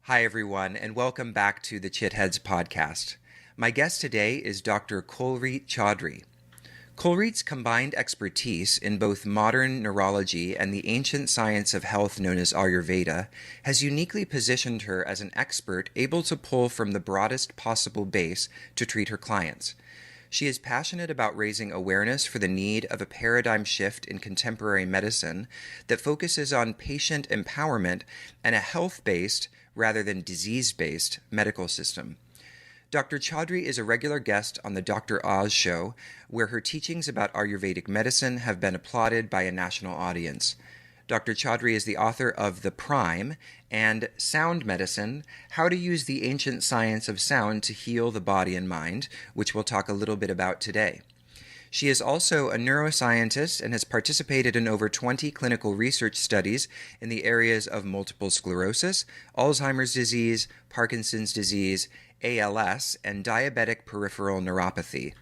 Hi, everyone, and welcome back to the Chitheads podcast. My guest today is Dr. Kulreet Chaudhary. Kulreet's combined expertise in both modern neurology and the ancient science of health known as Ayurveda has uniquely positioned her as an expert able to pull from the broadest possible base to treat her clients. She is passionate about raising awareness for the need of a paradigm shift in contemporary medicine that focuses on patient empowerment and a health-based rather than disease-based medical system. Dr. Chaudhary is a regular guest on the Dr. Oz show, where her teachings about Ayurvedic medicine have been applauded by a national audience. Dr. Chaudhary is the author of The Prime and Sound Medicine, How to Use the Ancient Science of Sound to Heal the Body and Mind, which we'll talk a little bit about today. She is also a neuroscientist and has participated in over 20 clinical research studies in the areas of multiple sclerosis, Alzheimer's disease, Parkinson's disease, ALS, and diabetic peripheral neuropathy.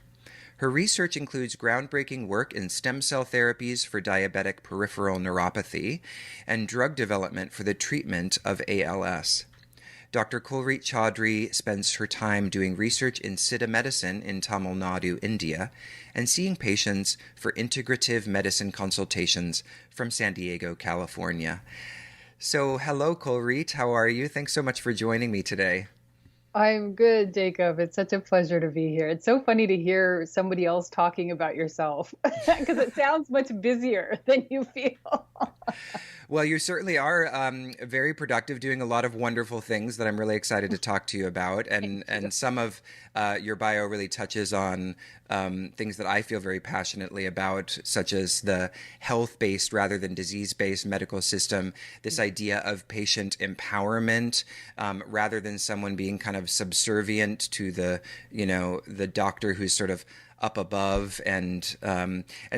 Her research includes groundbreaking work in stem cell therapies for diabetic peripheral neuropathy and drug development for the treatment of ALS. Dr. Kulreet Chaudhary spends her time doing research in Siddha medicine in Tamil Nadu, India, and seeing patients for integrative medicine consultations from San Diego, California. So, hello, Kulreet. How are you? Thanks so much for joining me today. I'm good, Jacob. It's such a pleasure to be here. It's so funny to hear somebody else talking about yourself because it sounds much busier than you feel. Well, you certainly are very productive, doing a lot of wonderful things that I'm really excited to talk to you about. And some of your bio really touches on things that I feel very passionately about, such as the health-based rather than disease-based medical system, this idea of patient empowerment rather than someone being kind of subservient to the doctor who's sort of up above, and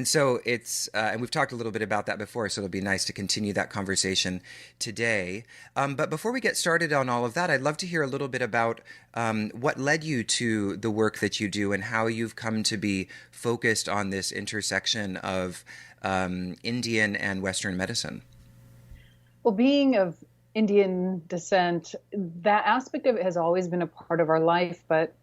so it's and we've talked a little bit about that before, so it'll be nice to continue that conversation today. But before we get started on all of that, I'd love to hear a little bit about what led you to the work that you do and how you've come to be focused on this intersection of Indian and Western medicine. Well, being of Indian descent, that aspect of it has always been a part of our life, but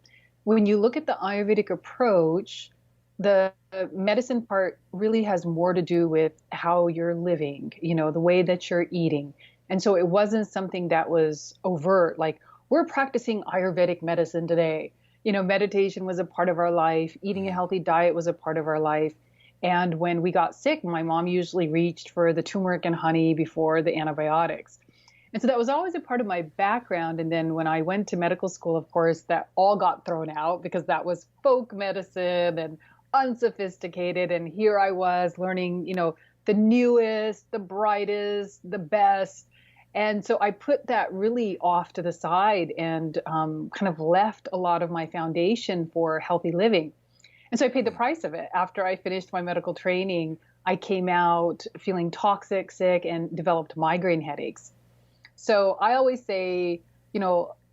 when you look at the Ayurvedic approach, the medicine part really has more to do with how you're living, the way that you're eating. And so it wasn't something that was overt, like we're practicing Ayurvedic medicine today. Meditation was a part of our life. Eating a healthy diet was a part of our life. And when we got sick, my mom usually reached for the turmeric and honey before the antibiotics. And so that was always a part of my background. And then when I went to medical school, of course, that all got thrown out because that was folk medicine and unsophisticated. And here I was learning, the newest, the brightest, the best. And so I put that really off to the side and kind of left a lot of my foundation for healthy living. And so I paid the price of it. After I finished my medical training, I came out feeling toxic, sick, and developed migraine headaches. So I always say,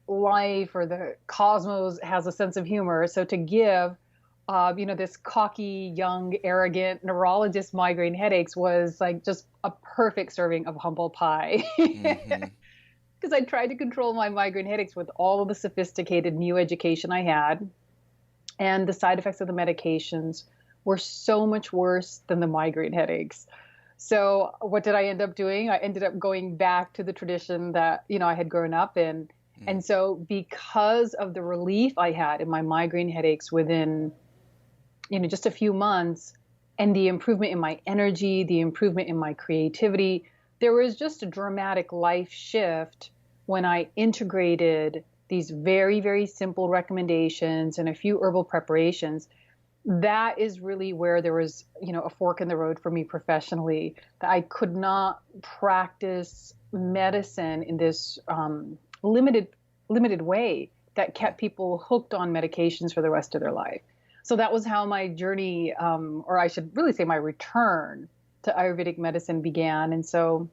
life or the cosmos has a sense of humor. So to give, this cocky, young, arrogant neurologist migraine headaches was like just a perfect serving of humble pie. Mm-hmm. Because I tried to control my migraine headaches with all of the sophisticated new education I had. And the side effects of the medications were so much worse than the migraine headaches. So what did I end up doing? I ended up going back to the tradition that, I had grown up in. And so because of the relief I had in my migraine headaches within, just a few months, and the improvement in my energy, the improvement in my creativity, there was just a dramatic life shift when I integrated these very, very simple recommendations and a few herbal preparations. That is really where there was, a fork in the road for me professionally, that I could not practice medicine in this limited way that kept people hooked on medications for the rest of their life. So that was how my journey, or I should really say my return to Ayurvedic medicine began. And so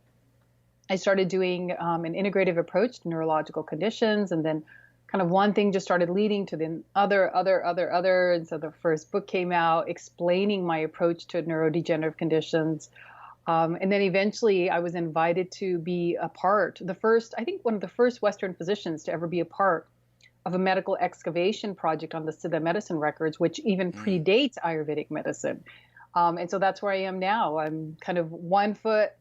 I started doing an integrative approach to neurological conditions, and then kind of one thing just started leading to the other. And so the first book came out explaining my approach to neurodegenerative conditions. And then eventually I was invited to be a part, I think one of the first Western physicians to ever be a part of a medical excavation project on the Siddha medicine records, which even Mm. predates Ayurvedic medicine. And so that's where I am now. I'm kind of one foot,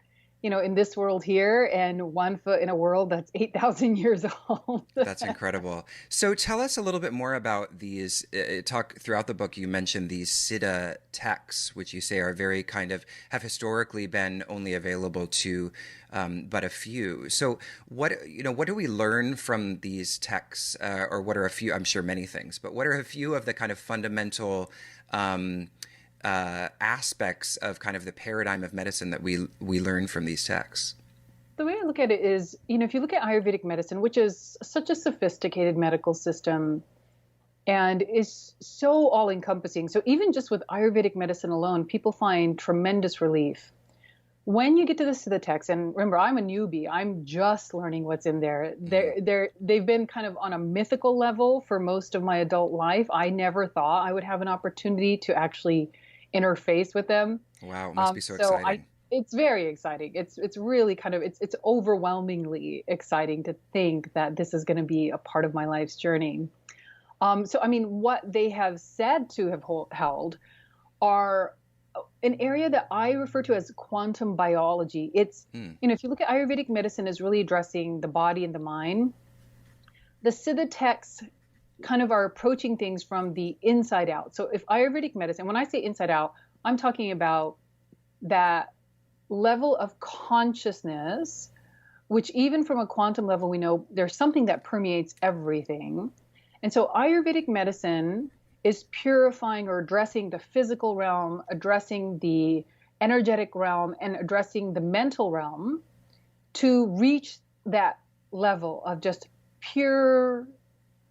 in this world here and one foot in a world that's 8,000 years old. That's incredible. So tell us a little bit more about these. Talk throughout the book. You mentioned these Siddha texts, which you say are very kind of have historically been only available to but a few. So what do we learn from these texts, or what are a few? I'm sure many things, but what are a few of the kind of fundamental aspects of kind of the paradigm of medicine that we learn from these texts? The way I look at it is, if you look at Ayurvedic medicine, which is such a sophisticated medical system and is so all encompassing. So even just with Ayurvedic medicine alone, people find tremendous relief. When you get to the Siddha text, and remember, I'm a newbie, I'm just learning what's in there. They've been kind of on a mythical level for most of my adult life. I never thought I would have an opportunity to actually interface with them. Wow, it must be so exciting. It's very exciting. It's really kind of it's overwhelmingly exciting to think that this is going to be a part of my life's journey. So I mean, what they have said to have held are an area that I refer to as quantum biology. It's if you look at Ayurvedic medicine is really addressing the body and the mind. The Siddha texts kind of are approaching things from the inside out. So if Ayurvedic medicine, when I say inside out, I'm talking about that level of consciousness, which even from a quantum level, we know there's something that permeates everything. And so Ayurvedic medicine is purifying or addressing the physical realm, addressing the energetic realm, and addressing the mental realm to reach that level of just pure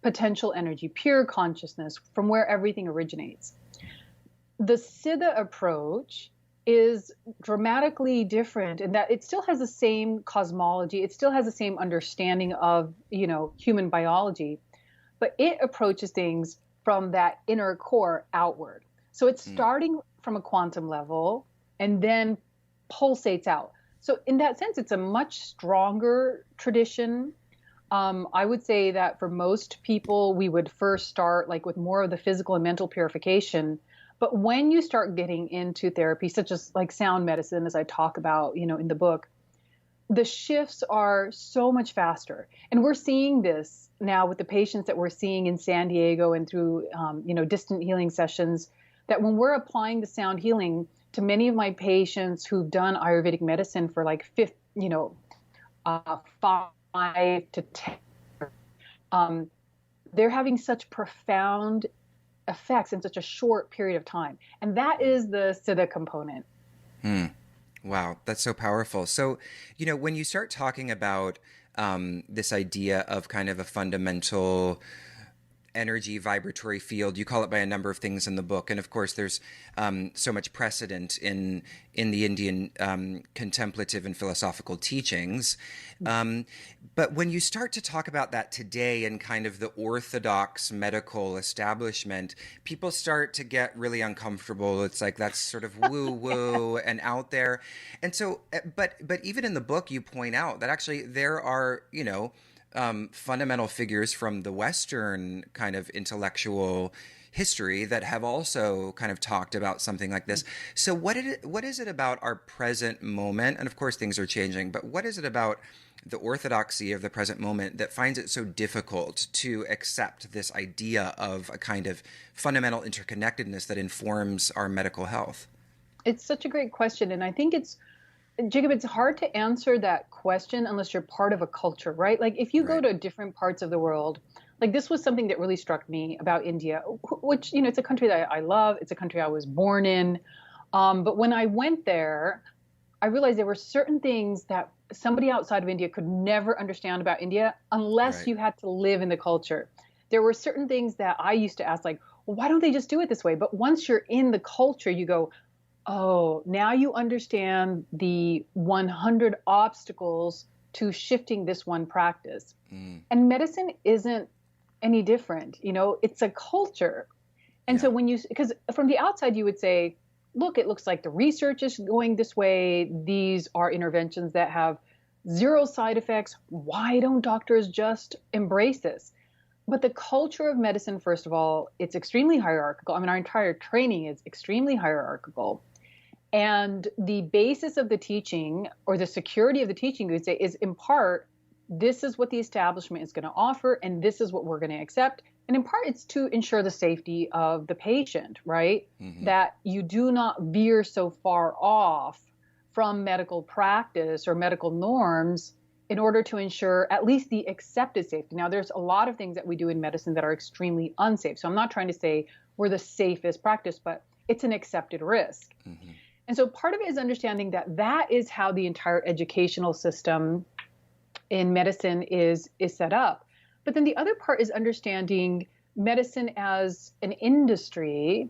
potential energy, pure consciousness from where everything originates. The Siddha approach is dramatically different in that it still has the same cosmology, it still has the same understanding of, human biology, but it approaches things from that inner core outward. So it's starting from a quantum level and then pulsates out. So in that sense, it's a much stronger tradition. I would say that for most people, we would first start like with more of the physical and mental purification. But when you start getting into therapy, such as like sound medicine, as I talk about, in the book, the shifts are so much faster. And we're seeing this now with the patients that we're seeing in San Diego and through, distant healing sessions, that when we're applying the sound healing to many of my patients who've done Ayurvedic medicine for like 5 to 10, they're having such profound effects in such a short period of time. And that is the Siddha component. Wow, that's so powerful. So, when you start talking about this idea of kind of a fundamental energy vibratory field, you call it by a number of things in the book, and of course there's so much precedent in the Indian contemplative and philosophical teachings, but when you start to talk about that today in kind of the orthodox medical establishment, people start to get really uncomfortable. It's like that's sort of woo woo and out there. And so but even in the book you point out that actually there are fundamental figures from the Western kind of intellectual history that have also kind of talked about something like this. So what is it about our present moment? And of course things are changing, but what is it about the orthodoxy of the present moment that finds it so difficult to accept this idea of a kind of fundamental interconnectedness that informs our medical health? It's such a great question. And I think Jacob, it's hard to answer that question unless you're part of a culture, right? Like if you go to different parts of the world, like this was something that really struck me about India, which, it's a country that I love. It's a country I was born in. But when I went there, I realized there were certain things that somebody outside of India could never understand about India unless you had to live in the culture. There were certain things that I used to ask, like, well, why don't they just do it this way? But once you're in the culture, you go, oh, now you understand the 100 obstacles to shifting this one practice. And medicine isn't any different. It's a culture. And so because from the outside, you would say, look, it looks like the research is going this way. These are interventions that have zero side effects. Why don't doctors just embrace this? But the culture of medicine, first of all, it's extremely hierarchical. I mean, our entire training is extremely hierarchical. And the basis of the teaching, or the security of the teaching, you would say, is in part, this is what the establishment is going to offer, and this is what we're going to accept. And in part, it's to ensure the safety of the patient, right? Mm-hmm. That you do not veer so far off from medical practice or medical norms in order to ensure at least the accepted safety. Now, there's a lot of things that we do in medicine that are extremely unsafe. So I'm not trying to say we're the safest practice, but it's an accepted risk. Mm-hmm. And so part of it is understanding that that is how the entire educational system in medicine is set up. But then the other part is understanding medicine as an industry.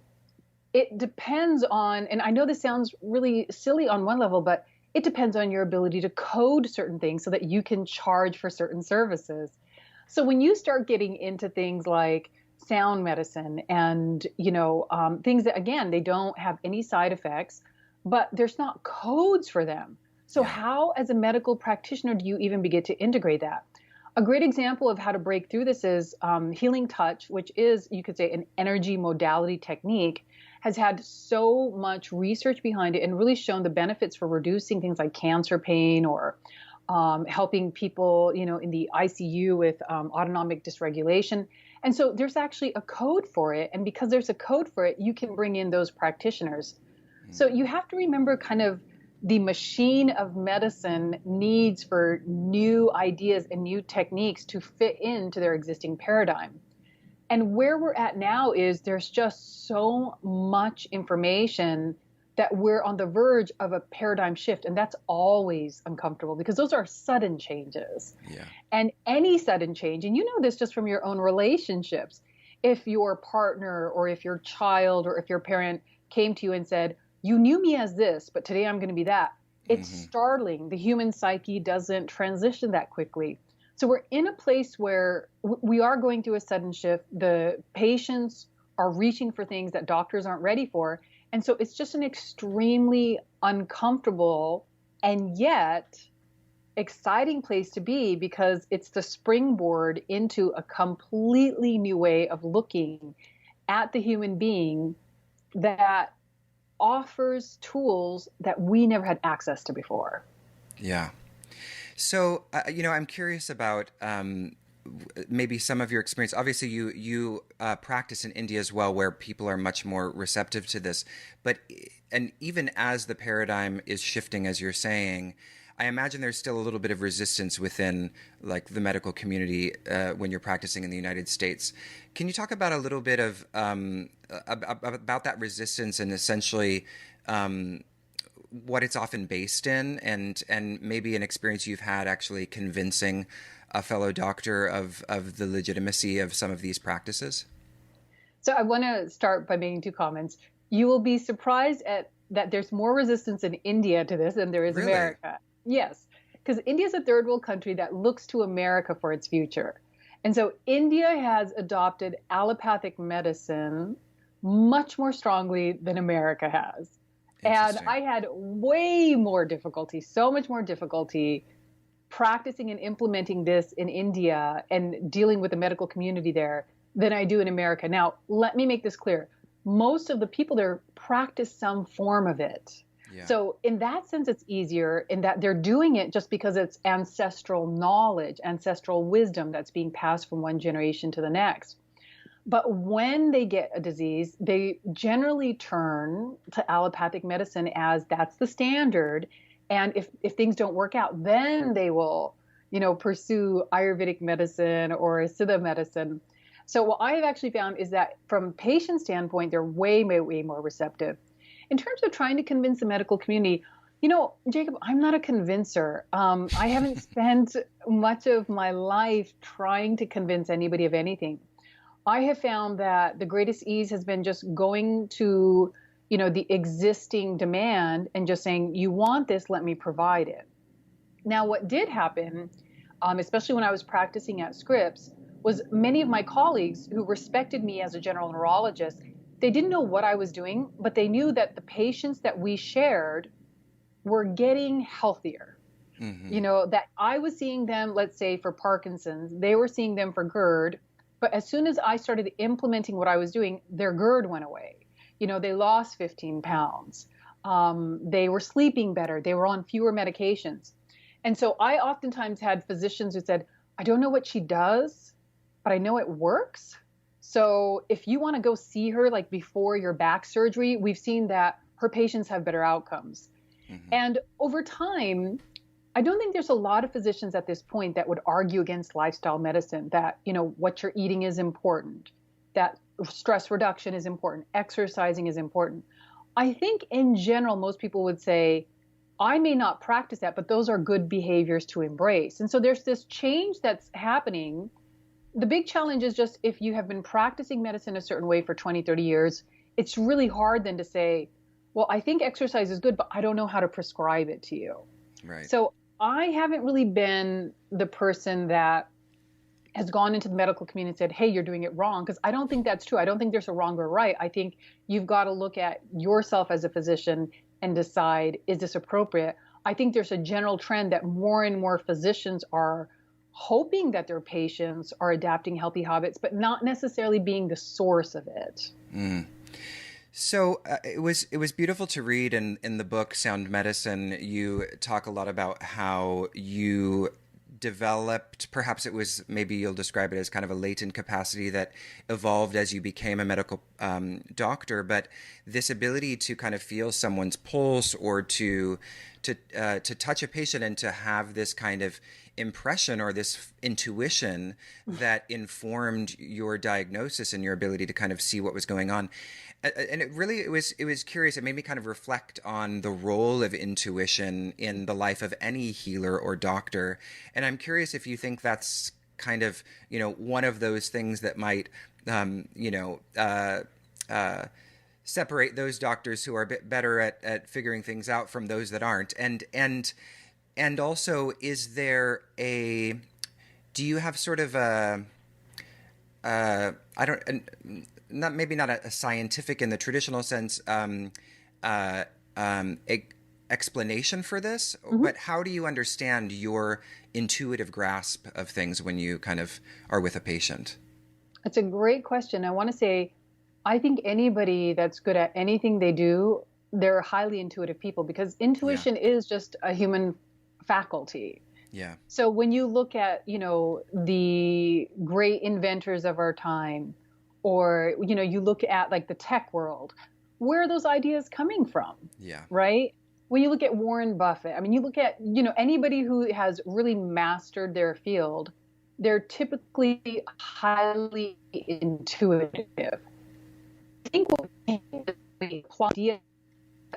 It depends on, and I know this sounds really silly on one level, but it depends on your ability to code certain things so that you can charge for certain services. So when you start getting into things like sound medicine and, things that, again, they don't have any side effects, but there's not codes for them. So how, as a medical practitioner, do you even begin to integrate that? A great example of how to break through this is healing touch, which is, you could say, an energy modality technique, has had so much research behind it and really shown the benefits for reducing things like cancer pain or helping people, in the ICU with autonomic dysregulation. And so there's actually a code for it. And because there's a code for it, you can bring in those practitioners. So you have to remember kind of the machine of medicine needs for new ideas and new techniques to fit into their existing paradigm. And where we're at now is there's just so much information that we're on the verge of a paradigm shift. And that's always uncomfortable because those are sudden changes. Yeah. And any sudden change, and you know this just from your own relationships, if your partner or if your child or if your parent came to you and said, you knew me as this, but today I'm going to be that. It's startling. The human psyche doesn't transition that quickly. So we're in a place where we are going through a sudden shift. The patients are reaching for things that doctors aren't ready for. And so it's just an extremely uncomfortable and yet exciting place to be because it's the springboard into a completely new way of looking at the human being that offers tools that we never had access to before. Yeah. So, I'm curious about maybe some of your experience. Obviously, you practice in India as well, where people are much more receptive to this. And even as the paradigm is shifting, as you're saying, I imagine there's still a little bit of resistance within like the medical community when you're practicing in the United States. Can you talk about a little bit of about that resistance and essentially what it's often based in, and maybe an experience you've had actually convincing a fellow doctor of the legitimacy of some of these practices? So I want to start by making two comments. You will be surprised at that there's more resistance in India to this than there is Really? America. Yes, because India is a third world country that looks to America for its future. And so India has adopted allopathic medicine much more strongly than America has. And I had way more difficulty, so much more difficulty practicing and implementing this in India and dealing with the medical community there than I do in America. Now, let me make this clear. Most of the people there practice some form of it. Yeah. So in that sense, it's easier in that they're doing it just because it's ancestral knowledge, ancestral wisdom that's being passed from one generation to the next. But when they get a disease, they generally turn to allopathic medicine as that's the standard. And if things don't work out, then they will, pursue Ayurvedic medicine or Siddha medicine. So what I have actually found is that from patient standpoint, they're way, way, way more receptive. In terms of trying to convince the medical community, Jacob, I'm not a convincer. I haven't spent much of my life trying to convince anybody of anything. I have found that the greatest ease has been just going to, the existing demand and just saying, you want this, let me provide it. Now, what did happen, especially when I was practicing at Scripps, was many of my colleagues who respected me as a general neurologist, they didn't know what I was doing, but they knew that the patients that we shared were getting healthier. Mm-hmm. That I was seeing them, let's say for Parkinson's, they were seeing them for GERD. But as soon as I started implementing what I was doing, their GERD went away. They lost 15 pounds. They were sleeping better. They were on fewer medications. And so I oftentimes had physicians who said, I don't know what she does, but I know it works. So if you want to go see her like before your back surgery, we've seen that her patients have better outcomes. Mm-hmm. And over time, I don't think there's a lot of physicians at this point that would argue against lifestyle medicine, that, what you're eating is important, that stress reduction is important, exercising is important. I think in general, most people would say, I may not practice that, but those are good behaviors to embrace. And so there's this change that's happening. The big challenge is just if you have been practicing medicine a certain way for 20, 30 years, it's really hard then to say, well, I think exercise is good, but I don't know how to prescribe it to you. Right. So I haven't really been the person that has gone into the medical community and said, hey, you're doing it wrong, because I don't think that's true. I don't think there's a wrong or right. I think you've got to look at yourself as a physician and decide, is this appropriate? I think there's a general trend that more and more physicians are hoping that their patients are adapting healthy habits, but not necessarily being the source of it. Mm. So it was beautiful to read in the book Sound Medicine. You talk a lot about how you developed, perhaps it was, maybe you'll describe it as kind of a latent capacity that evolved as you became a medical doctor, but this ability to kind of feel someone's pulse or to touch a patient and to have this kind of impression or this intuition that informed your diagnosis and your ability to kind of see what was going on. And it was curious. It made me kind of reflect on the role of intuition in the life of any healer or doctor. And I'm curious if you think that's kind of, one of those things that might, separate those doctors who are a bit better at figuring things out from those that aren't. And also, do you have sort of not a scientific in the traditional sense, explanation for this, mm-hmm. but how do you understand your intuitive grasp of things when you kind of are with a patient? That's a great question. I want to say, I think anybody that's good at anything they do, they're highly intuitive people, because intuition is just a human faculty. Yeah. So when you look at, the great inventors of our time, or, you look at like the tech world, where are those ideas coming from? Yeah. Right? When you look at Warren Buffett, I mean, you look at, anybody who has really mastered their field, they're typically highly intuitive. I think what we apply the idea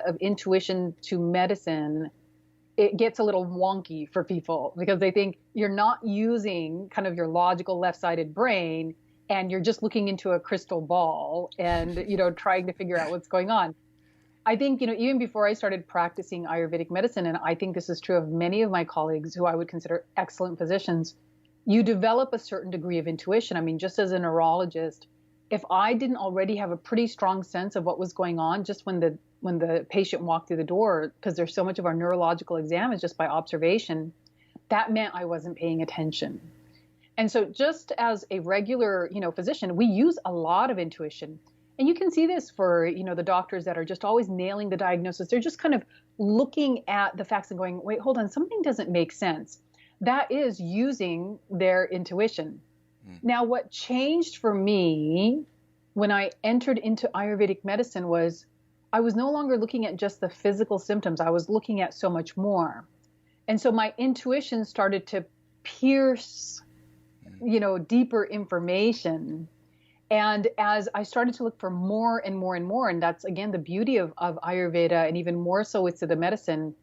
of intuition to medicine, it gets a little wonky for people because they think you're not using kind of your logical left-sided brain and you're just looking into a crystal ball and, trying to figure out what's going on. I think, even before I started practicing Ayurvedic medicine, and I think this is true of many of my colleagues who I would consider excellent physicians, you develop a certain degree of intuition. I mean, just as a neurologist, if I didn't already have a pretty strong sense of what was going on just when the patient walked through the door, because there's so much of our neurological exam is just by observation, that meant I wasn't paying attention. And so just as a regular, physician, we use a lot of intuition. And you can see this for, the doctors that are just always nailing the diagnosis. They're just kind of looking at the facts and going, wait, hold on, something doesn't make sense. That is using their intuition. Now, what changed for me when I entered into Ayurvedic medicine was I was no longer looking at just the physical symptoms. I was looking at so much more. And so my intuition started to pierce, deeper information. And as I started to look for more and more and more, and that's, again, the beauty of Ayurveda, and even more so with Siddha medicine,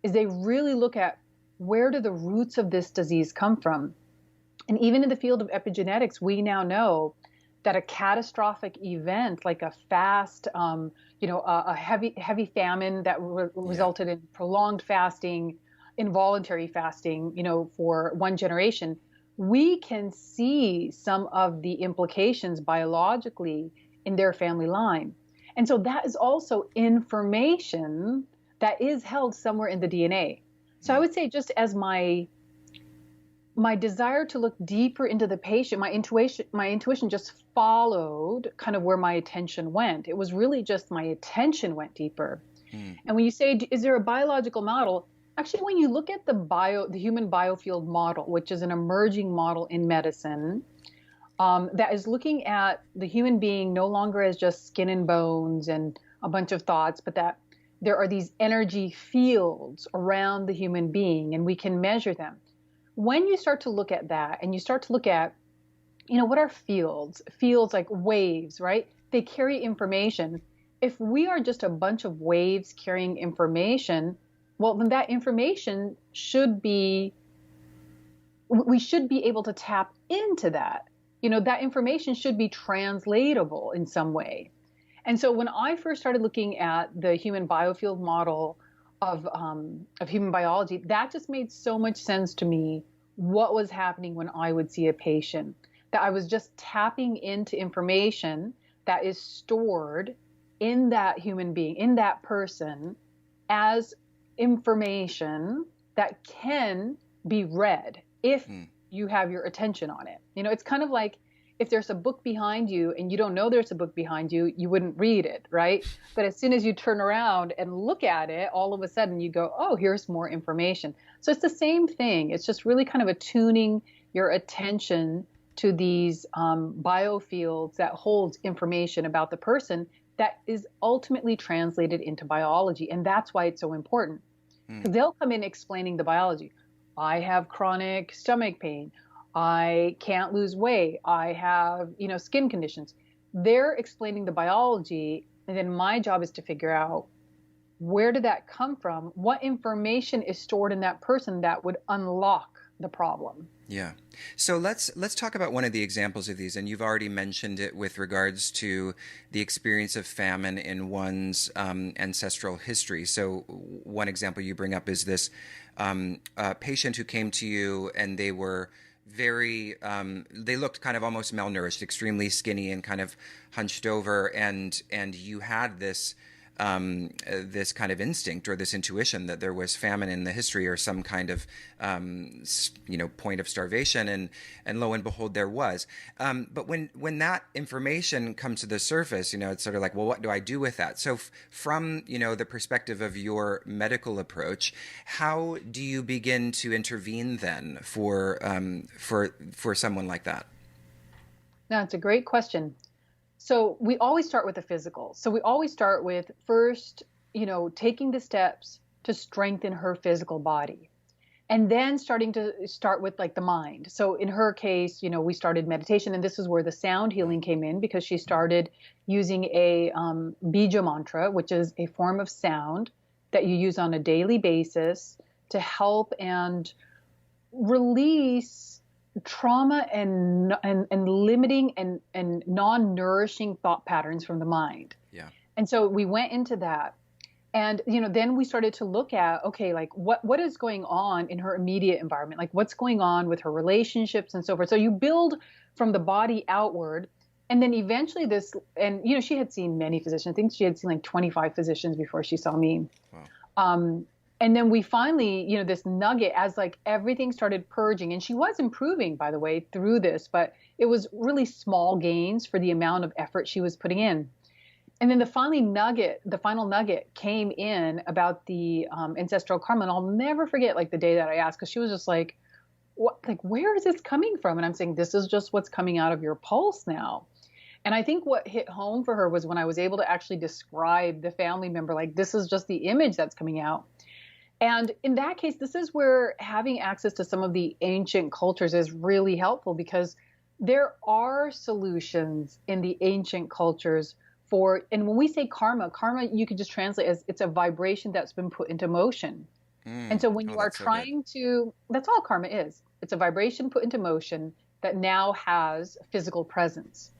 is they really look at where do the roots of this disease come from. And even in the field of epigenetics, we now know that a catastrophic event like a fast, a heavy famine that resulted in prolonged fasting, involuntary fasting, for one generation, we can see some of the implications biologically in their family line. And so that is also information that is held somewhere in the DNA. So I would say, just as my desire to look deeper into the patient, my intuition just followed kind of where my attention went. It was really just my attention went deeper. And when you say, is there a biological model? Actually, when you look at the human biofield model, which is an emerging model in medicine, that is looking at the human being no longer as just skin and bones and a bunch of thoughts, but that there are these energy fields around the human being, and we can measure them. When you start to look at that, and you start to look at, what are fields? Fields like waves, right? They carry information. If we are just a bunch of waves carrying information, well, then that information we should be able to tap into that. That information should be translatable in some way. And so when I first started looking at the human biofield model of human biology, that just made so much sense to me, what was happening when I would see a patient, that I was just tapping into information that is stored in that human being, in that person, as information that can be read if you have your attention on it. It's kind of like, if there's a book behind you and you don't know there's a book behind you, you wouldn't read it, right? But as soon as you turn around and look at it, all of a sudden you go, oh, here's more information. So it's the same thing. It's just really kind of attuning your attention to these biofields that holds information about the person that is ultimately translated into biology. And that's why it's so important. Because they'll come in explaining the biology. I have chronic stomach pain. I can't lose weight. I have, skin conditions. They're explaining the biology. And then my job is to figure out, where did that come from? What information is stored in that person that would unlock the problem? Yeah. So let's talk about one of the examples of these. And you've already mentioned it with regards to the experience of famine in one's ancestral history. So one example you bring up is this patient who came to you, and they were they looked kind of almost malnourished, extremely skinny and kind of hunched over. And you had this kind of instinct or this intuition that there was famine in the history or some kind of, point of starvation. And lo and behold, there was. But when that information comes to the surface, it's sort of like, well, what do I do with that? So from, the perspective of your medical approach, how do you begin to intervene then for someone like that? Now, it's a great question. So we always start with the physical. So we always start with first, taking the steps to strengthen her physical body, and then start with like the mind. So in her case, we started meditation, and this is where the sound healing came in, because she started using a bija mantra, which is a form of sound that you use on a daily basis to help and release trauma and limiting and non-nourishing thought patterns from the mind. Yeah. And so we went into that. And, then we started to look at, okay, like what is going on in her immediate environment? Like, what's going on with her relationships and so forth. So you build from the body outward. And then eventually she had seen many physicians. I think she had seen like 25 physicians before she saw me. Wow. And then we finally, this nugget, as like everything started purging, and she was improving, by the way, through this, but it was really small gains for the amount of effort she was putting in. And then the final nugget came in about the ancestral karma. And I'll never forget like the day that I asked, because she was just like, what, like, where is this coming from? And I'm saying, this is just what's coming out of your pulse now. And I think what hit home for her was when I was able to actually describe the family member, like, this is just the image that's coming out. And in that case, this is where having access to some of the ancient cultures is really helpful, because there are solutions in the ancient cultures and when we say karma you could just translate as it's a vibration that's been put into motion. And so when you are trying to, that's all karma is. It's a vibration put into motion that now has physical presence.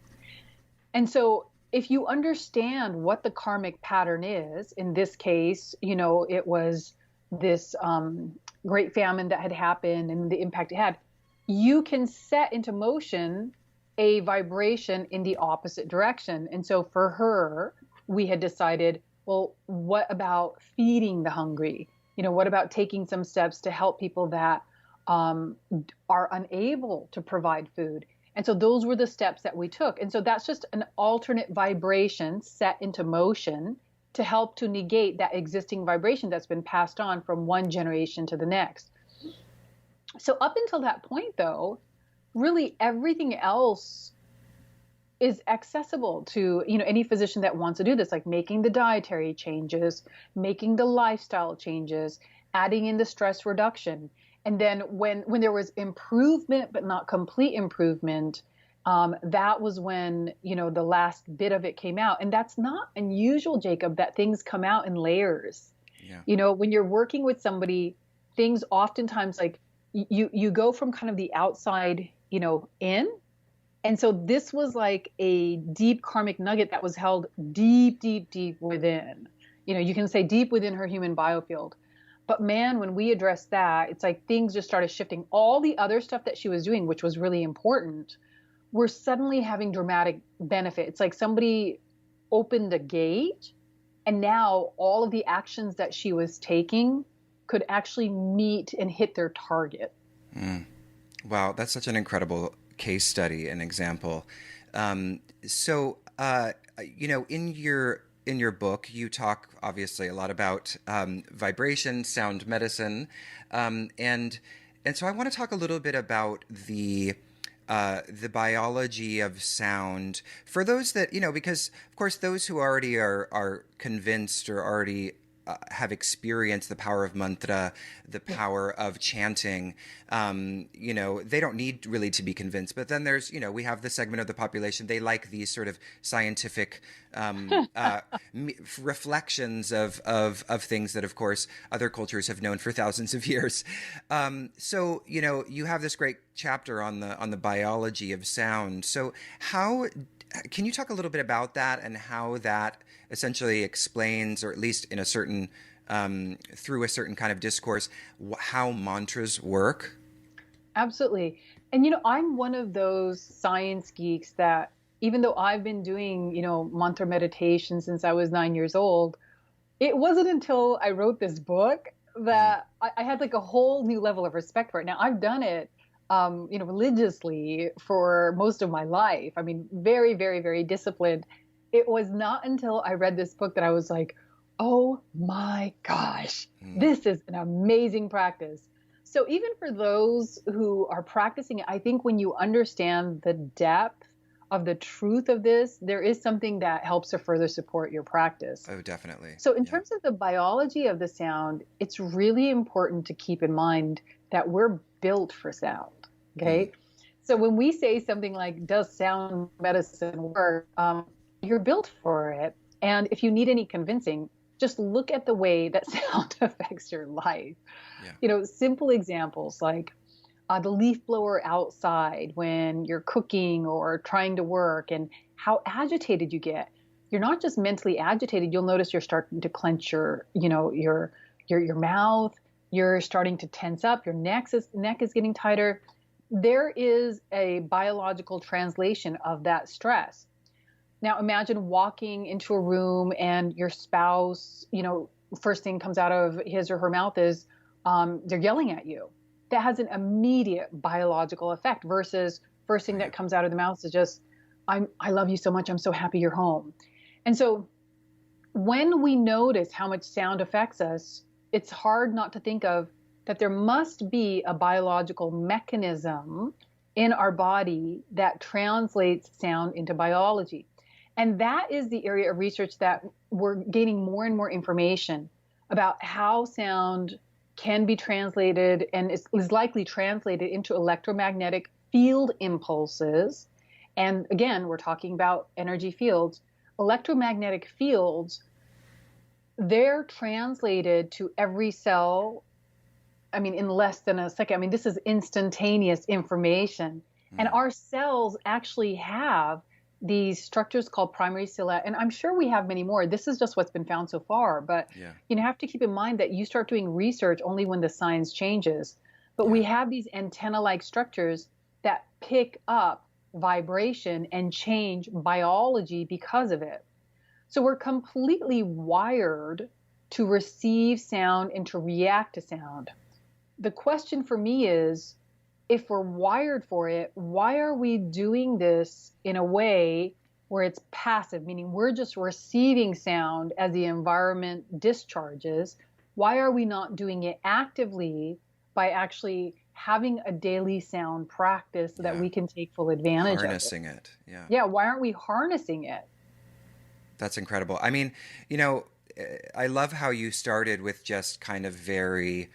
And so if you understand what the karmic pattern is, in this case, it was this great famine that had happened and the impact it had, you can set into motion a vibration in the opposite direction. And so for her, we had decided, well, what about feeding the hungry? What about taking some steps to help people that are unable to provide food? And so those were the steps that we took. And so that's just an alternate vibration set into motion to help to negate that existing vibration that's been passed on from one generation to the next. So up until that point, though, really everything else is accessible to any physician that wants to do this, like making the dietary changes, making the lifestyle changes, adding in the stress reduction. And then when there was improvement but not complete improvement, that was when the last bit of it came out. And that's not unusual, Jacob, that things come out in layers. Yeah. When you're working with somebody, things oftentimes like you go from kind of the outside in. And so this was like a deep karmic nugget that was held deep, deep, deep within. You can say deep within her human biofield. But man, when we addressed that, it's like things just started shifting. All the other stuff that she was doing, which was really important, were suddenly having dramatic benefit. It's like somebody opened a gate, and now all of the actions that she was taking could actually meet and hit their target. Wow, that's such an incredible case study and example. In your book, you talk obviously a lot about vibration, sound medicine, and so I want to talk a little bit about the biology of sound for those that because of course those who already are convinced or already have experienced the power of mantra, the power of chanting, they don't need really to be convinced. But then there's, we have the segment of the population, they like these sort of scientific reflections of things that, of course, other cultures have known for thousands of years. So, you have this great chapter on the biology of sound. So can you talk a little bit about that and how that essentially explains, or at least in a certain, through a certain kind of discourse, how mantras work? Absolutely. And, I'm one of those science geeks that even though I've been doing, mantra meditation since I was 9 years old, it wasn't until I wrote this book that I had like a whole new level of respect for it. Now I've done it religiously for most of my life. I mean, very, very, very disciplined. It was not until I read this book that I was like, oh my gosh, this is an amazing practice. So even for those who are practicing it, I think when you understand the depth of the truth of this, there is something that helps to further support your practice. Oh, definitely. So in terms of the biology of the sound, it's really important to keep in mind that we're built for sound. Okay. So when we say something like, does sound medicine work? You're built for it. And if you need any convincing, just look at the way that sound affects your life. Yeah. Simple examples like the leaf blower outside when you're cooking or trying to work, and how agitated you get. You're not just mentally agitated. You'll notice you're starting to clench your mouth. You're starting to tense up. Your neck is getting tighter. There is a biological translation of that stress. Now imagine walking into a room and your spouse, first thing comes out of his or her mouth is they're yelling at you. That has an immediate biological effect versus first thing that comes out of the mouth is just, I love you so much. I'm so happy you're home. And so when we notice how much sound affects us, it's hard not to think of that there must be a biological mechanism in our body that translates sound into biology. And that is the area of research that we're gaining more and more information about how sound can be translated and is likely translated into electromagnetic field impulses. And again, we're talking about energy fields. Electromagnetic fields, they're translated to every cell, in less than a second. This is instantaneous information. And our cells actually have these structures called primary cilia, and I'm sure we have many more. This is just what's been found so far, but you have to keep in mind that you start doing research only when the science changes. But we have these antenna-like structures that pick up vibration and change biology because of it. So we're completely wired to receive sound and to react to sound. The question for me is, if we're wired for it, why are we doing this in a way where it's passive, meaning we're just receiving sound as the environment discharges? Why are we not doing it actively by actually having a daily sound practice so that we can take full advantage harnessing of it? Yeah. Yeah. Why aren't we harnessing it? That's incredible. I mean, I love how you started with just kind of very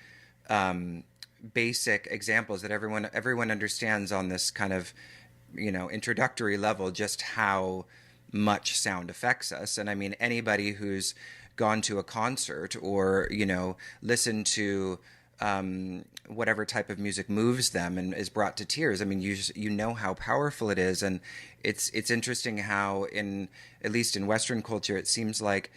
basic examples that everyone understands on this kind of, introductory level, just how much sound affects us. And I mean, anybody who's gone to a concert or, listened to whatever type of music moves them and is brought to tears. I mean, you know how powerful it is, and it's interesting how at least in Western culture, it seems like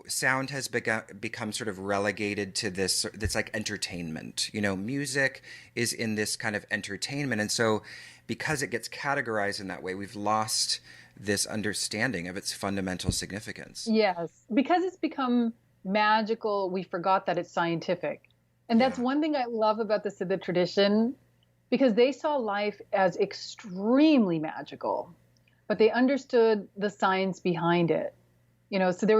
sound has become sort of relegated to this like entertainment. Music is in this kind of entertainment, and so because it gets categorized in that way, we've lost this understanding of its fundamental significance. Yes, because it's become magical, we forgot that it's scientific. And that's one thing I love about the Siddha tradition, because they saw life as extremely magical, but they understood the science behind it. So there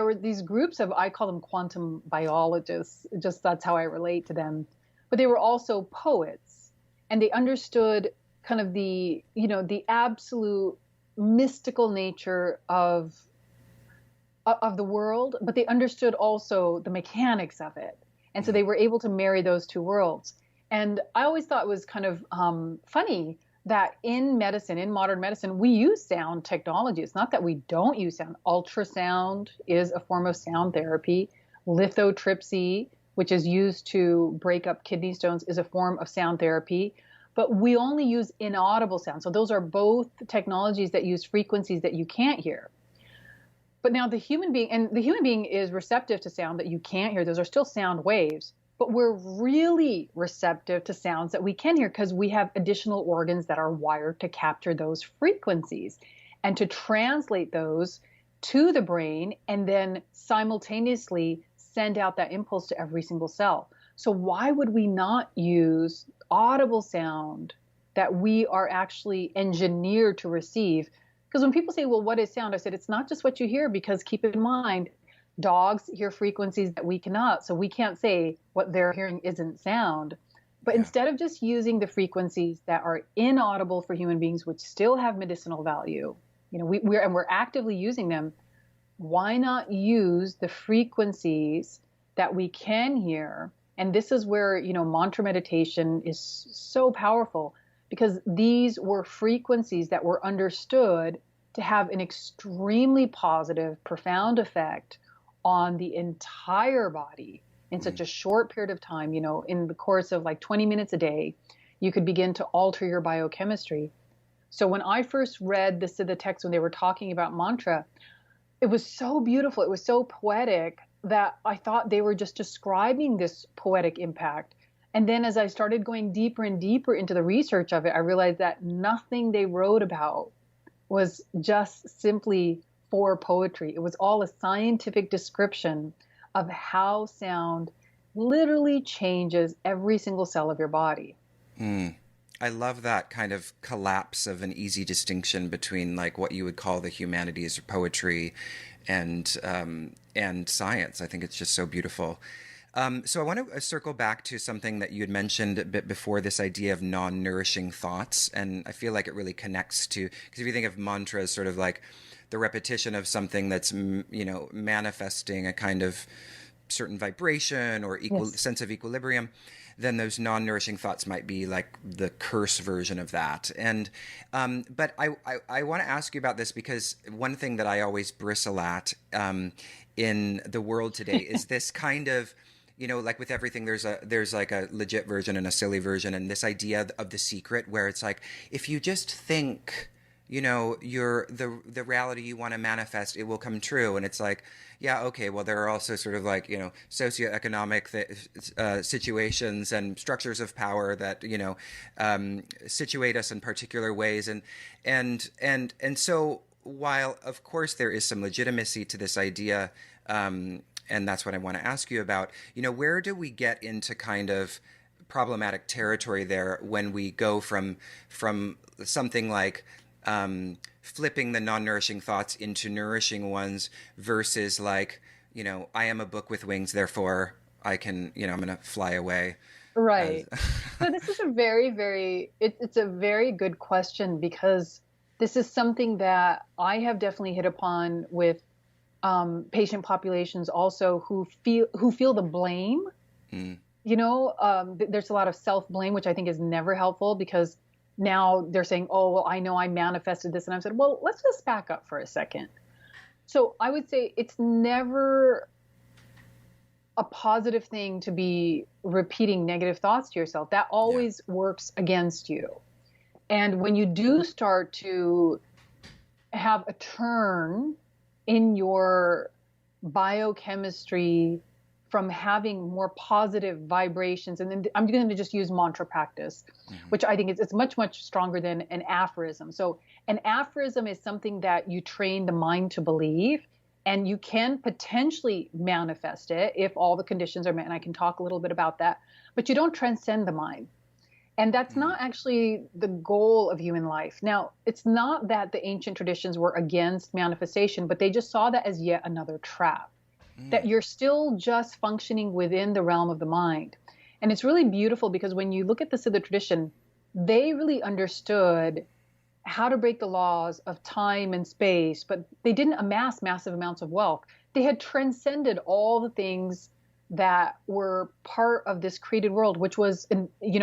were these groups of, I call them quantum biologists, just that's how I relate to them. But they were also poets, and they understood kind of the absolute mystical nature of the world, but they understood also the mechanics of it. And so they were able to marry those two worlds. And I always thought it was kind of funny that in medicine, in modern medicine, we use sound technology. It's not that we don't use sound. Ultrasound is a form of sound therapy. Lithotripsy, which is used to break up kidney stones, is a form of sound therapy. But we only use inaudible sound. So those are both technologies that use frequencies that you can't hear. But now the human being is receptive to sound that you can't hear. Those are still sound waves, but we're really receptive to sounds that we can hear because we have additional organs that are wired to capture those frequencies and to translate those to the brain and then simultaneously send out that impulse to every single cell. So why would we not use audible sound that we are actually engineered to receive? Because when people say, well, what is sound? I said, it's not just what you hear, because keep in mind, dogs hear frequencies that we cannot. So we can't say what they're hearing isn't sound. But instead of just using the frequencies that are inaudible for human beings, which still have medicinal value, we're actively using them, why not use the frequencies that we can hear? And this is where, mantra meditation is so powerful, because these were frequencies that were understood to have an extremely positive, profound effect on the entire body in such a short period of time. In the course of like 20 minutes a day, you could begin to alter your biochemistry. So when I first read the Siddha text, when they were talking about mantra, it was so beautiful. It was so poetic that I thought they were just describing this poetic impact. And then as I started going deeper and deeper into the research of it, I realized that nothing they wrote about was just simply for poetry. It was all a scientific description of how sound literally changes every single cell of your body. I love that kind of collapse of an easy distinction between like what you would call the humanities or poetry and science. I think it's just so beautiful. So I want to circle back to something that you had mentioned a bit before, this idea of non-nourishing thoughts. And I feel like it really connects to, because if you think of mantra as sort of like the repetition of something that's, manifesting a kind of certain vibration or sense of equilibrium, then those non-nourishing thoughts might be like the curse version of that. And but I want to ask you about this, because one thing that I always bristle at in the world today is this kind of, like with everything, there's like a legit version and a silly version, and this idea of The Secret, where it's like, if you just think, the reality you want to manifest, it will come true. And it's like, yeah, okay, well, there are also sort of like, socioeconomic situations and structures of power that, situate us in particular ways. And so while, of course, there is some legitimacy to this idea, and that's what I want to ask you about, where do we get into kind of problematic territory there when we go from something like flipping the non-nourishing thoughts into nourishing ones versus like, I am a book with wings, therefore I can, I'm going to fly away. Right. So this is a very, very, it's a very good question, because this is something that I have definitely hit upon with patient populations also who feel the blame. Mm. There's a lot of self-blame, which I think is never helpful, because now they're saying, oh, well, I know I manifested this. And I've said, well, let's just back up for a second. So I would say it's never a positive thing to be repeating negative thoughts to yourself. That always works against you. And when you do start to have a turn in your biochemistry from having more positive vibrations, and then I'm going to just use mantra practice, which I think it's much, much stronger than an aphorism. So an aphorism is something that you train the mind to believe, and you can potentially manifest it if all the conditions are met. And I can talk a little bit about that, but you don't transcend the mind. And that's not actually the goal of human life. Now, it's not that the ancient traditions were against manifestation, but they just saw that as yet another trap, that you're still just functioning within the realm of the mind. And it's really beautiful, because when you look at the Siddha tradition, they really understood how to break the laws of time and space, but they didn't amass massive amounts of wealth. They had transcended all the things that were part of this created world, which was,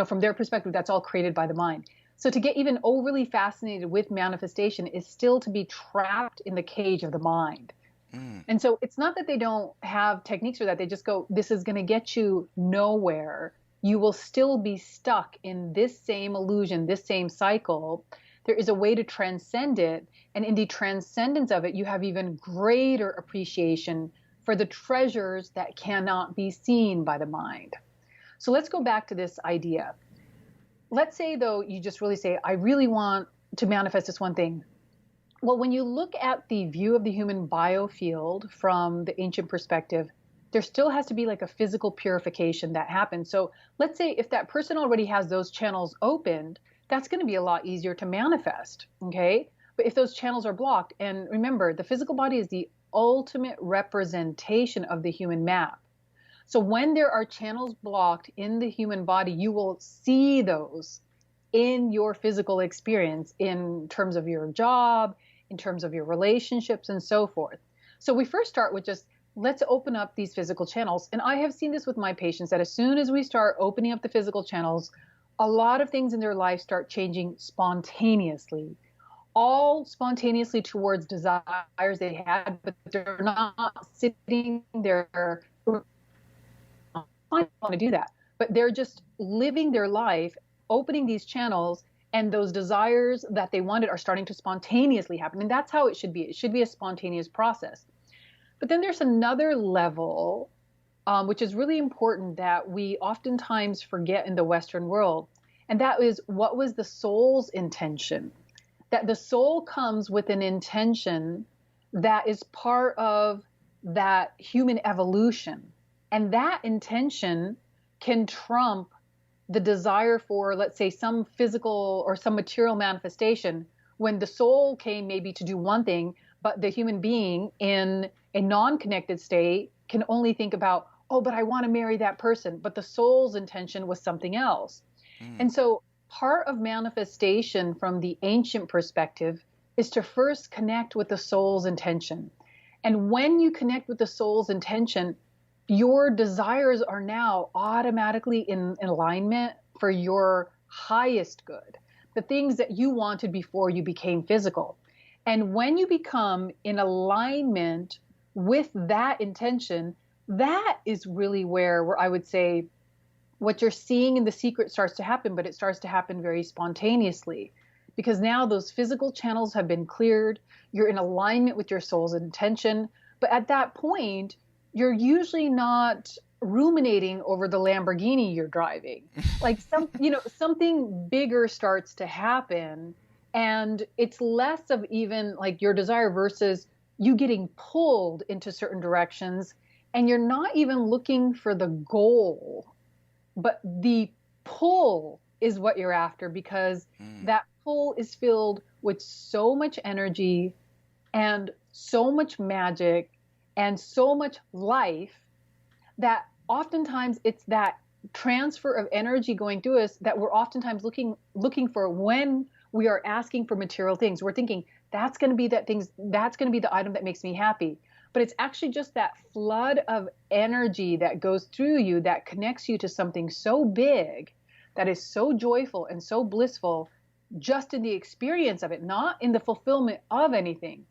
from their perspective, that's all created by the mind. So to get even overly fascinated with manifestation is still to be trapped in the cage of the mind. And so it's not that they don't have techniques for that. They just go, this is going to get you nowhere. You will still be stuck in this same illusion, this same cycle. There is a way to transcend it. And in the transcendence of it, you have even greater appreciation for the treasures that cannot be seen by the mind. So let's go back to this idea. Let's say, though, you just really say, I really want to manifest this one thing. Well, when you look at the view of the human biofield from the ancient perspective, there still has to be like a physical purification that happens. So let's say if that person already has those channels opened, that's going to be a lot easier to manifest, okay? But if those channels are blocked, and remember, the physical body is the ultimate representation of the human map. So when there are channels blocked in the human body, you will see those in your physical experience in terms of your job, in terms of your relationships, and so forth. So we first start with just, let's open up these physical channels. And I have seen this with my patients, that as soon as we start opening up the physical channels, a lot of things in their life start changing spontaneously, all spontaneously towards desires they had, but they're not sitting there. I want to do that, but they're just living their life, opening these channels, and those desires that they wanted are starting to spontaneously happen. And that's how it should be. It should be a spontaneous process. But then there's another level, which is really important, that we oftentimes forget in the Western world. And that is, what was the soul's intention? That the soul comes with an intention that is part of that human evolution. And that intention can trump the desire for, let's say, some physical or some material manifestation, when the soul came maybe to do one thing, but the human being in a non-connected state can only think about, oh, but I want to marry that person. But the soul's intention was something else. And so part of manifestation from the ancient perspective is to first connect with the soul's intention. And when you connect with the soul's intention, your desires are now automatically in alignment for your highest good, the things that you wanted before you became physical. And when you become in alignment with that intention, that is really where I would say what you're seeing in The Secret starts to happen, but it starts to happen very spontaneously. because now those physical channels have been cleared. You're in alignment with your soul's intention. But at that point, you're usually not ruminating over the Lamborghini you're driving. Like something bigger starts to happen, and it's less of even like your desire versus you getting pulled into certain directions, and you're not even looking for the goal, but the pull is what you're after, because that pull is filled with so much energy and so much magic and so much life that oftentimes it's that transfer of energy going through us that we're oftentimes looking for when we are asking for material things. We're thinking that's going to be that's going to be the item that makes me happy. But it's actually just that flood of energy that goes through you that connects you to something so big, that is so joyful and so blissful, just in the experience of it, not in the fulfillment of anything.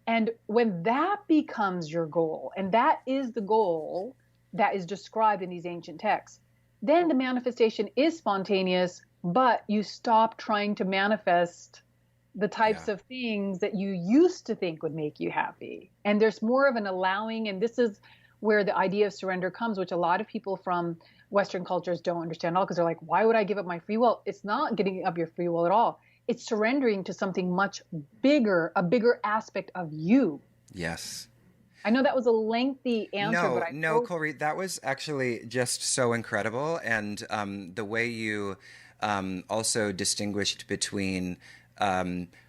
And when that becomes your goal, and that is the goal that is described in these ancient texts, then the manifestation is spontaneous, but you stop trying to manifest the types of things that you used to think would make you happy. And there's more of an allowing, and this is where the idea of surrender comes, which a lot of people from Western cultures don't understand at all, because they're like, why would I give up my free will? It's not giving up your free will at all. It's surrendering to something much bigger, a bigger aspect of you. Yes. I know that was a lengthy answer, No, Kulreet, that was actually just so incredible. And the way you also distinguished between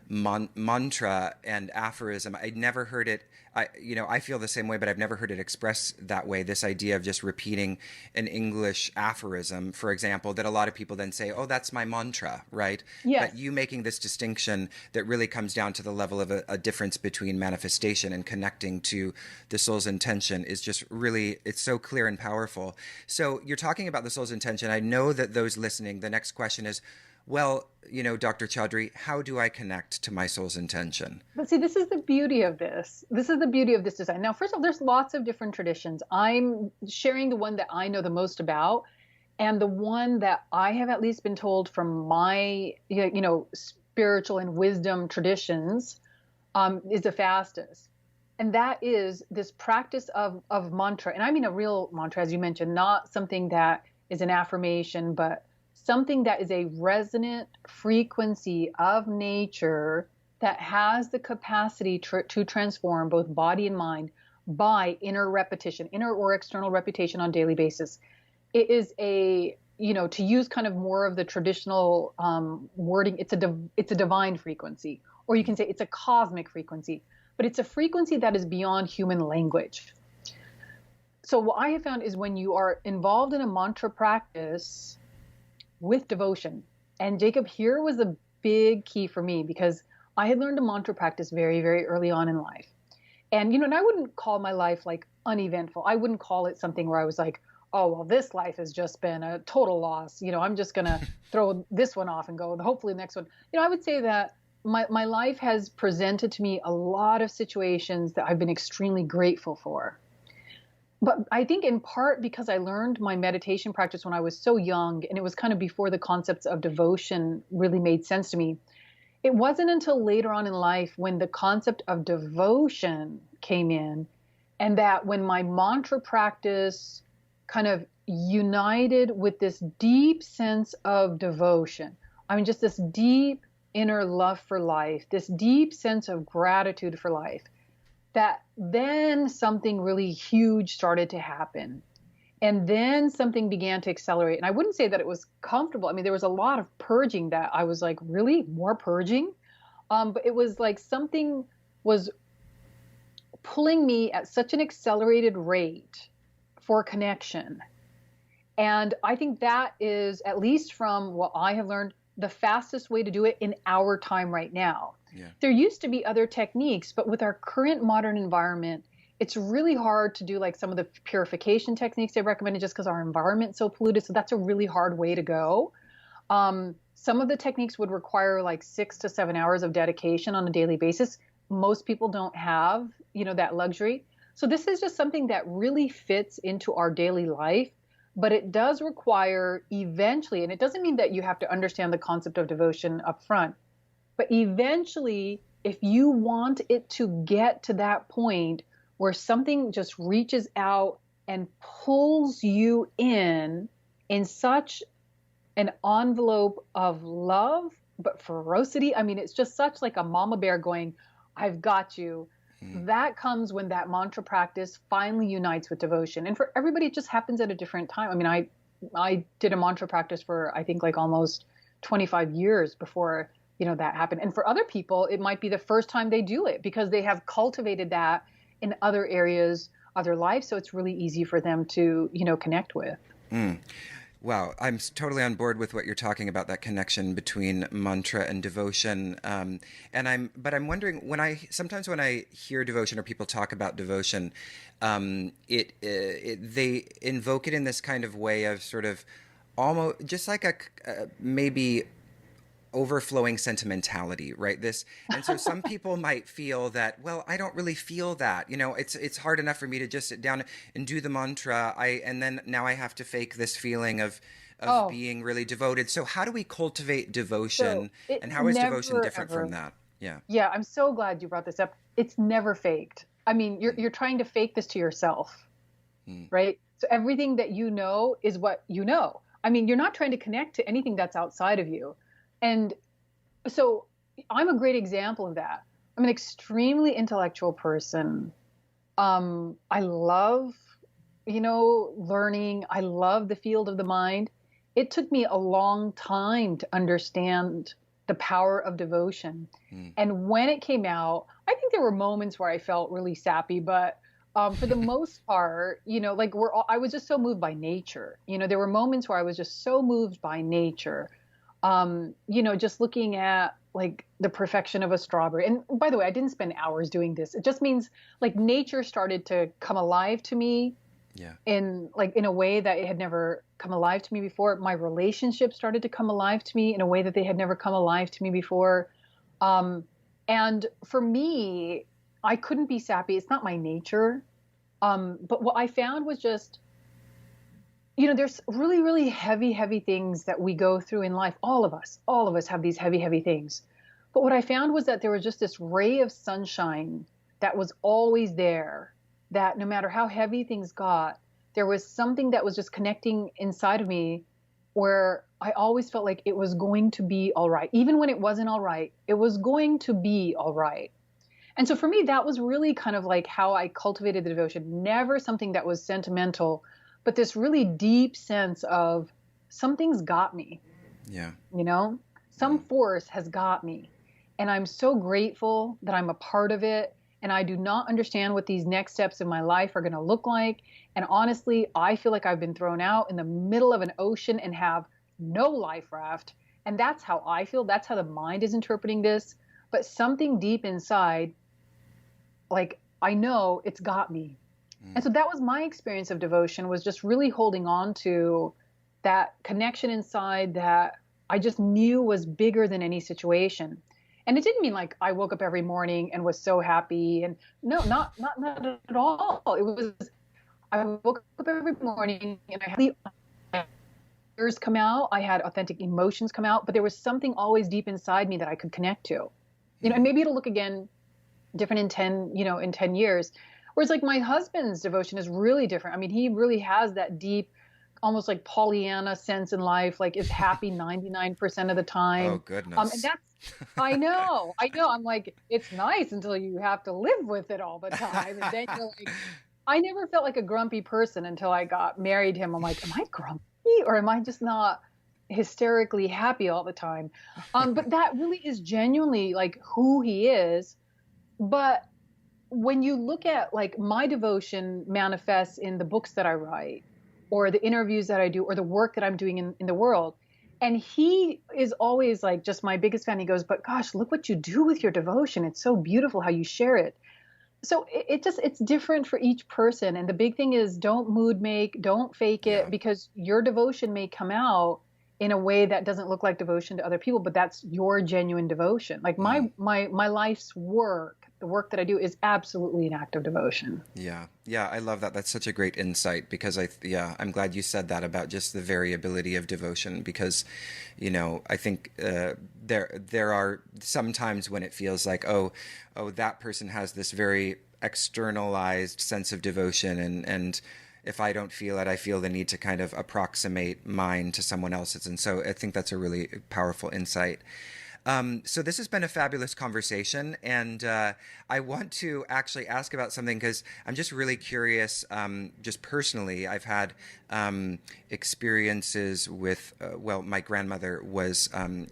mantra and aphorism, I'd never heard it. I feel the same way, but I've never heard it expressed that way. This idea of just repeating an English aphorism, for example, that a lot of people then say, "Oh, that's my mantra," right? Yes. But you making this distinction that really comes down to the level of a difference between manifestation and connecting to the soul's intention is just really, it's so clear and powerful. So you're talking about the soul's intention. I know that those listening, the next question is, well, Dr. Chaudhary, how do I connect to my soul's intention? But see, this is the beauty of this. This is the beauty of this design. Now, first of all, there's lots of different traditions. I'm sharing the one that I know the most about, and the one that I have at least been told from my, spiritual and wisdom traditions, is the fastest. And that is this practice of mantra. And I mean a real mantra, as you mentioned, not something that is an affirmation, but something that is a resonant frequency of nature that has the capacity to transform both body and mind by inner repetition, inner or external repetition on a daily basis. It is to use kind of more of the traditional wording, it's a divine frequency, or you can say it's a cosmic frequency, but it's a frequency that is beyond human language. So what I have found is when you are involved in a mantra practice with devotion, and Jacob, here was a big key for me, because I had learned a mantra practice very, very early on in life. And, and I wouldn't call my life like uneventful. I wouldn't call it something where I was like, oh, well, this life has just been a total loss. I'm just going to throw this one off and go, hopefully the next one. I would say that my life has presented to me a lot of situations that I've been extremely grateful for. But I think in part because I learned my meditation practice when I was so young, and it was kind of before the concepts of devotion really made sense to me. It wasn't until later on in life when the concept of devotion came in, and that when my mantra practice kind of united with this deep sense of devotion, just this deep inner love for life, this deep sense of gratitude for life, that then something really huge started to happen. And then something began to accelerate. And I wouldn't say that it was comfortable. There was a lot of purging that I was like, really? More purging? But it was like something was pulling me at such an accelerated rate for connection. And I think that is, at least from what I have learned, the fastest way to do it in our time right now. Yeah. There used to be other techniques, but with our current modern environment, it's really hard to do like some of the purification techniques they recommended, just because our environment's so polluted. So that's a really hard way to go. Some of the techniques would require like 6 to 7 hours of dedication on a daily basis. Most people don't have, that luxury. So this is just something that really fits into our daily life, but it does require eventually, and it doesn't mean that you have to understand the concept of devotion up front, But eventually, if you want it to get to that point where something just reaches out and pulls you in such an envelope of love, but ferocity. I mean, it's just such like a mama bear going, I've got you. That comes when that mantra practice finally unites with devotion. And for everybody, it just happens at a different time. I mean, I did a mantra practice for, I think, like almost 25 years before, that happened. And for other people, it might be the first time they do it because they have cultivated that in other areas of their life. So it's really easy for them to, connect with. Wow, I'm totally on board with what you're talking about, that connection between mantra and devotion. But I'm wondering, sometimes when I hear devotion or people talk about devotion, they invoke it in this kind of way of sort of almost just like a maybe overflowing sentimentality, right? And so some people might feel that, well, I don't really feel that, it's hard enough for me to just sit down and do the mantra. And then now I have to fake this feeling of being really devoted. So how do we cultivate devotion, and how is devotion different from that? Yeah. Yeah. I'm so glad you brought this up. It's never faked. I mean, you're trying to fake this to yourself, right? So everything that you know is what you know. I mean, you're not trying to connect to anything that's outside of you. And so I'm a great example of that. I'm an extremely intellectual person. I love, learning. I love the field of the mind. It took me a long time to understand the power of devotion. And when it came out, I think there were moments where I felt really sappy, but for the most part, I was just so moved by nature. There were moments where I was just so moved by nature. Just looking at like the perfection of a strawberry. And by the way, I didn't spend hours doing this. It just means like nature started to come alive to me in a way that it had never come alive to me before. My relationships started to come alive to me in a way that they had never come alive to me before. And for me, I couldn't be sappy. It's not my nature. But what I found was just, there's really, really heavy, heavy things that we go through in life. All of us have these heavy, heavy things. But what I found was that there was just this ray of sunshine that was always there, that no matter how heavy things got, there was something that was just connecting inside of me where I always felt like it was going to be all right. Even when it wasn't all right, it was going to be all right. And so for me, that was really kind of like how I cultivated the devotion. Never something that was sentimental, but this really deep sense of something's got me. Yeah. Some force has got me. And I'm so grateful that I'm a part of it. And I do not understand what these next steps in my life are going to look like. And honestly, I feel like I've been thrown out in the middle of an ocean and have no life raft. And that's how I feel. That's how the mind is interpreting this. But something deep inside, like I know it's got me. And so that was my experience of devotion, was just really holding on to that connection inside that I just knew was bigger than any situation. And it didn't mean like I woke up every morning and was so happy. And no, not at all. It was, I woke up every morning and I had tears come out. I had authentic emotions come out, but there was something always deep inside me that I could connect to. And maybe it'll look again different in 10 years. Whereas like my husband's devotion is really different. I mean, he really has that deep, almost like Pollyanna sense in life, like is happy 99% of the time. Oh, goodness. And that's, I know. I'm like, it's nice until you have to live with it all the time. And then you're like, I never felt like a grumpy person until I got married to him. I'm like, am I grumpy or am I just not hysterically happy all the time? But that really is genuinely like who he is. But when you look at like my devotion manifests in the books that I write or the interviews that I do or the work that I'm doing in the world. And he is always like just my biggest fan. He goes, but gosh, look what you do with your devotion. It's so beautiful how you share it. So it's different for each person. And the big thing is don't mood make, don't fake it, because your devotion may come out in a way that doesn't look like devotion to other people, but that's your genuine devotion. Like my life's work, the work that I do is absolutely an act of devotion. Yeah. Yeah, I love that. That's such a great insight because I'm glad you said that about just the variability of devotion because, I think there are some times when it feels like, oh, that person has this very externalized sense of devotion and if I don't feel it, I feel the need to kind of approximate mine to someone else's. And so I think that's a really powerful insight. So this has been a fabulous conversation, and I want to actually ask about something because I'm just really curious. Just personally, I've had experiences with. My grandmother was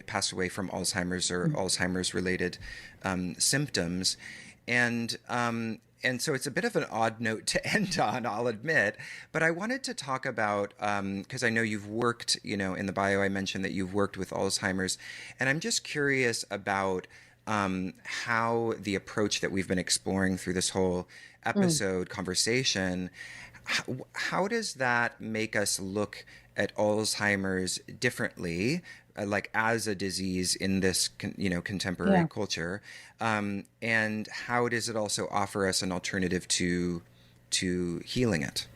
passed away from Alzheimer's or Alzheimer's related symptoms, and so it's a bit of an odd note to end on, I'll admit. But I wanted to talk about, because I know you've worked, in the bio I mentioned that you've worked with Alzheimer's. And I'm just curious about how the approach that we've been exploring through this whole episode conversation, how does that make us look at Alzheimer's differently, like as a disease in this, contemporary culture, and how does it also offer us an alternative to healing it?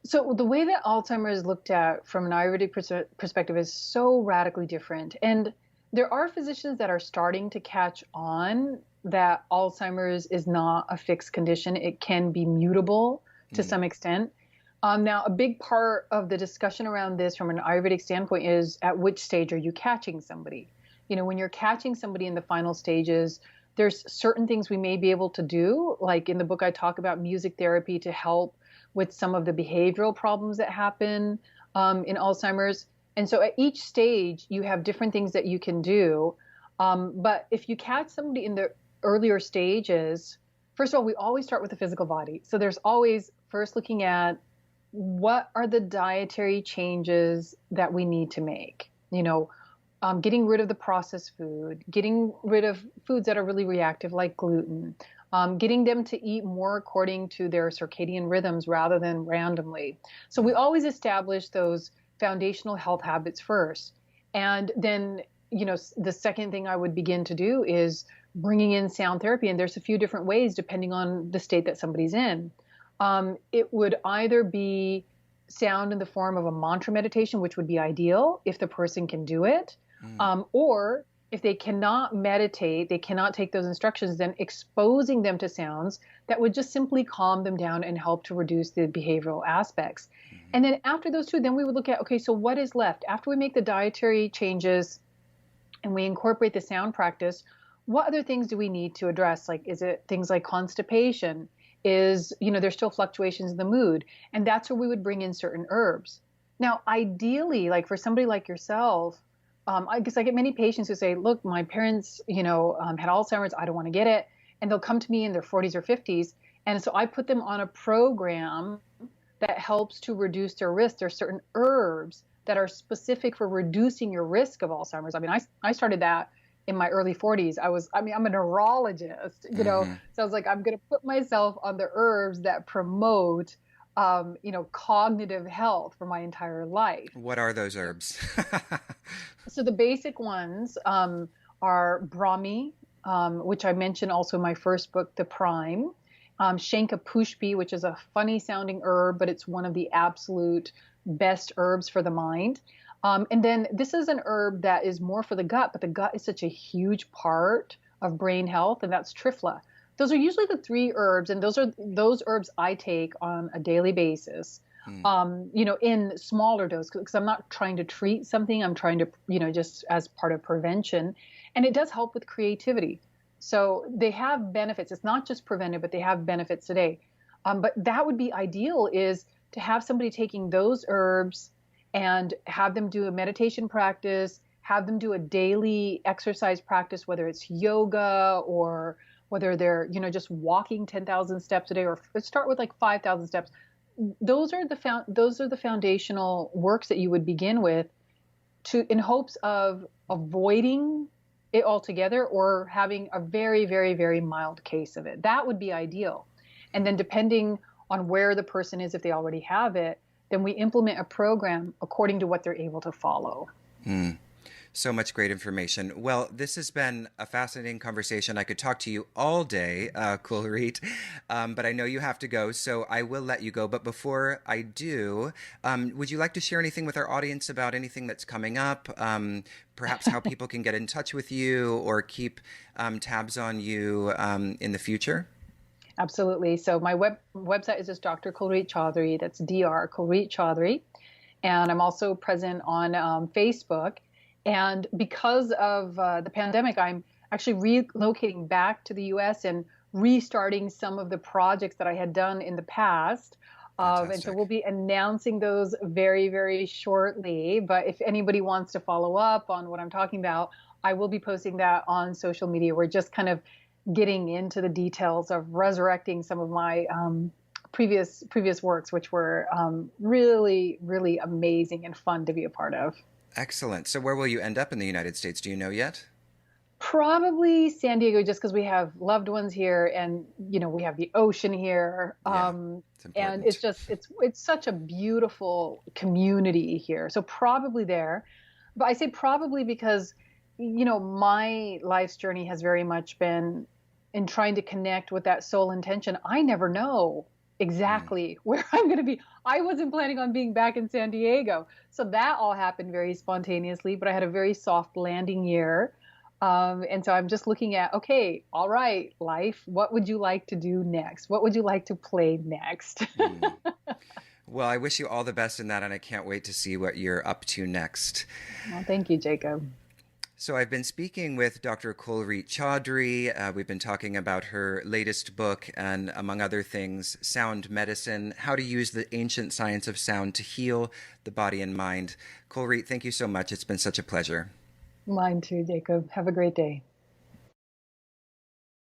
So the way that Alzheimer's is looked at from an Ayurvedic perspective is so radically different, and there are physicians that are starting to catch on that Alzheimer's is not a fixed condition; it can be mutable to some extent. Now, a big part of the discussion around this from an Ayurvedic standpoint is at which stage are you catching somebody? When you're catching somebody in the final stages, there's certain things we may be able to do. Like in the book, I talk about music therapy to help with some of the behavioral problems that happen in Alzheimer's. And so at each stage, you have different things that you can do. But if you catch somebody in the earlier stages, first of all, we always start with the physical body. So there's always first looking at what are the dietary changes that we need to make? Getting rid of the processed food, getting rid of foods that are really reactive like gluten, getting them to eat more according to their circadian rhythms rather than randomly. So we always establish those foundational health habits first. And then, the second thing I would begin to do is bringing in sound therapy. And there's a few different ways depending on the state that somebody's in. It would either be sound in the form of a mantra meditation, which would be ideal if the person can do it. Or if they cannot meditate, they cannot take those instructions, then exposing them to sounds that would just simply calm them down and help to reduce the behavioral aspects. And then after those two, then we would look at, okay, so what is left? After we make the dietary changes and we incorporate the sound practice, what other things do we need to address? Like, is it things like constipation? There's still fluctuations in the mood. And that's where we would bring in certain herbs. Now, ideally, like for somebody like yourself, I guess I get many patients who say, look, my parents, had Alzheimer's. I don't want to get it. And they'll come to me in their 40s or 50s. And so I put them on a program that helps to reduce their risk. There are certain herbs that are specific for reducing your risk of Alzheimer's. I mean, I started that in my early 40s. I'm a neurologist, so I was like, I'm going to put myself on the herbs that promote, cognitive health for my entire life. What are those herbs? So the basic ones are Brahmi, which I mentioned also in my first book, The Prime, Shanka Pushpi, which is a funny sounding herb, but it's one of the absolute best herbs for the mind. And then this is an herb that is more for the gut, but the gut is such a huge part of brain health, and that's Triphala. Those are usually the three herbs, and those herbs I take on a daily basis, in smaller doses, because I'm not trying to treat something. I'm trying to, just as part of prevention. And it does help with creativity. So they have benefits. It's not just preventive, but they have benefits today. But that would be ideal, is to have somebody taking those herbs and have them do a meditation practice, have them do a daily exercise practice, whether it's yoga or whether they're, just walking 10,000 steps a day, or start with like 5,000 steps. Those are the foundational works that you would begin with, in hopes of avoiding it altogether or having a very, very, very mild case of it. That would be ideal. And then depending on where the person is, if they already have it, then we implement a program according to what they're able to follow. So much great information. Well, this has been a fascinating conversation. I could talk to you all day, Kulreet, but I know you have to go, so I will let you go. But before I do, would you like to share anything with our audience about anything that's coming up? Perhaps how people can get in touch with you or keep tabs on you in the future? Absolutely. So my website is just Dr. Kulreet Chaudhary. That's Dr. Kulreet Chaudhary. And I'm also present on Facebook. And because of the pandemic, I'm actually relocating back to the US and restarting some of the projects that I had done in the past. And so we'll Fantastic. be announcing those very, very shortly. But if anybody wants to follow up on what I'm talking about, I will be posting that on social media. We're just kind of getting into the details of resurrecting some of my previous works, which were really, really amazing and fun to be a part of. Excellent. So, where will you end up in the United States? Do you know yet? Probably San Diego, just because we have loved ones here, and we have the ocean here, Yeah, it's and important. it's such a beautiful community here. So probably there, but I say probably because my life's journey has very much been in trying to connect with that soul intention. I never know Mm. exactly where I'm going to be. I wasn't planning on being back in San Diego, so that all happened very spontaneously. But I had a very soft landing year. And so I'm just looking at, okay, all right, life, what would you like to do next? What would you like to play next? Mm. Well, I wish you all the best in that, and I can't wait to see what you're up to next. Well, thank you, Jacob. So, I've been speaking with Dr. Kulreet Chaudhary. We've been talking about her latest book and, among other things, Sound Medicine: How to Use the Ancient Science of Sound to Heal the Body and Mind. Kulreet, thank you so much. It's been such a pleasure. Mine too, Jacob. Have a great day.